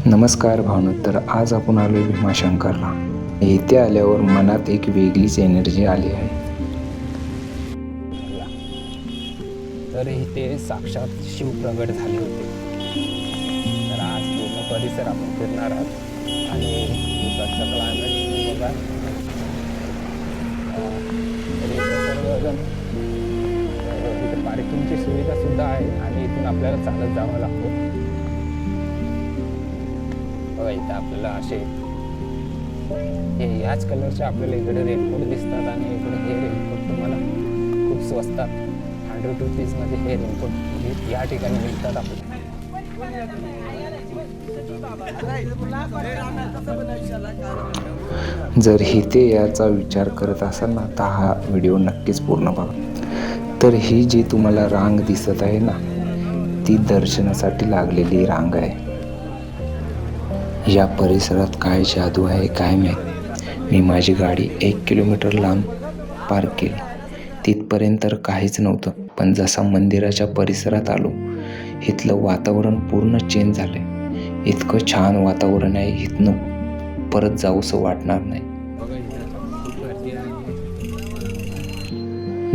नमस्कार भावनो, तर आज आपण आलो भीमाशंकरला. इथे आल्यावर मनात एक वेगळीच एनर्जी आली आहे. तर इथे साक्षात शिव प्रगट झाले होते. तर आज पूर्ण परिसर आपण फिरणार आहोत आणि इकडचा क्लायमेट बघा. सर्वजण इथे पार्किंगची सुविधा सुद्धा आहे आणि इथून आपल्याला चालत जावं लागतं. बघा इथं आपल्याला असे ह्याच कलरचे आपल्याला इकडे रेनकोट दिसतात आणि इकडे हे रेनकोट तुम्हाला खूप स्वस्तात 100 रुपीजमध्ये हे रेनकोट या ठिकाणी मिळतात आपल्याला. जर इथे याचा विचार करत असाल ना, तर हा व्हिडिओ नक्कीच पूर्ण बघा. तर ही जी तुम्हाला रांग दिसत आहे ना, ती दर्शनासाठी लागलेली रांग आहे. या परिसरात काय जादू आहे काय माहीत. मी माझी गाडी 1 किलोमीटर लांब पार्क केली. तिथपर्यंत तर काहीच नव्हतं, पण जसा मंदिराच्या परिसरात आलो, इथलं वातावरण पूर्ण चेंज झालंय. इतकं छान वातावरण आहे, इथनं परत जाऊसं वाटणार नाही.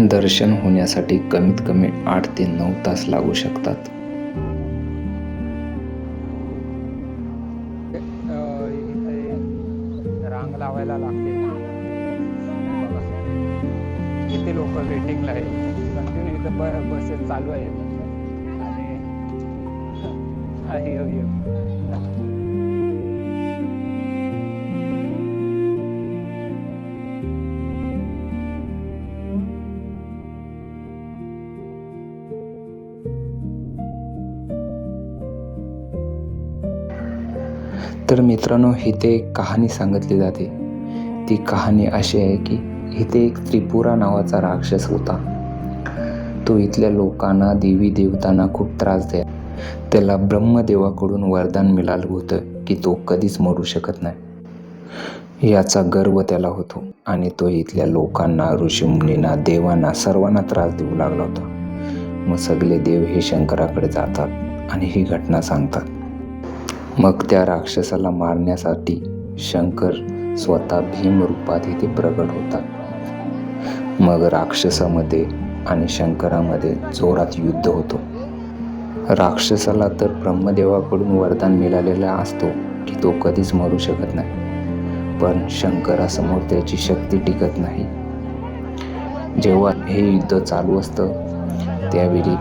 दर्शन होण्यासाठी कमीत कमी 8 ते 9 तास लागू शकतात. रांग लावायला लागते. इथे लोक वेटिंगला आहेत. कंटिन्यू इथं बसेस चालू आहेत आणि तर मित्रांनो, इथे एक कहाणी सांगितली जाते. ती कहाणी अशी आहे की इथे एक त्रिपुरा नावाचा राक्षस होता. तो इथल्या लोकांना, देवी देवतांना खूप त्रास द्यायचा. त्याला ब्रह्मदेवाकडून वरदान मिळालं होतं की तो कधीच मरू शकत नाही. याचा गर्व त्याला होतो आणि तो इथल्या लोकांना, ऋषीमुनींना, देवांना, सर्वांना त्रास देऊ लागला होता. मग सगळे देव हे शंकराकडे जातात आणि ही घटना सांगतात. मग त्या राक्षसाला मारण्यासाठी शंकर स्वतः भीम रूपात इथे प्रगट होतात. मग राक्षसामध्ये आणि शंकरामध्ये जोरात युद्ध होतो. राक्षसाला तर ब्रह्मदेवाकडून वरदान मिळालेला असतो की तो कधीच मरू शकत नाही, पण शंकरासमोर त्याची शक्ती टिकत नाही. जेव्हा हे युद्ध चालू असतं त्यावेळी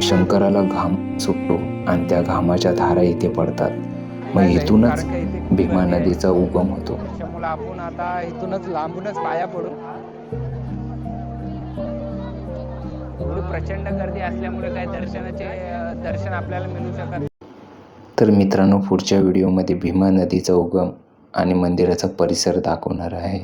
शंकराला घाम सुटतो आणि त्या घामाच्या धारा इथे पडतात. मग इथूनच भीमा नदीचा उगम होतो. त्यामुळे आपण आता इथूनच लांबूनच पाया पडू. प्रचंड गर्दी असल्यामुळे काही दर्शन आपल्याला मिळू शकत. तर मित्रांनो, पुढच्या व्हिडिओमध्ये भीमा नदीचा उगम आणि मंदिराचा परिसर दाखवणार आहे.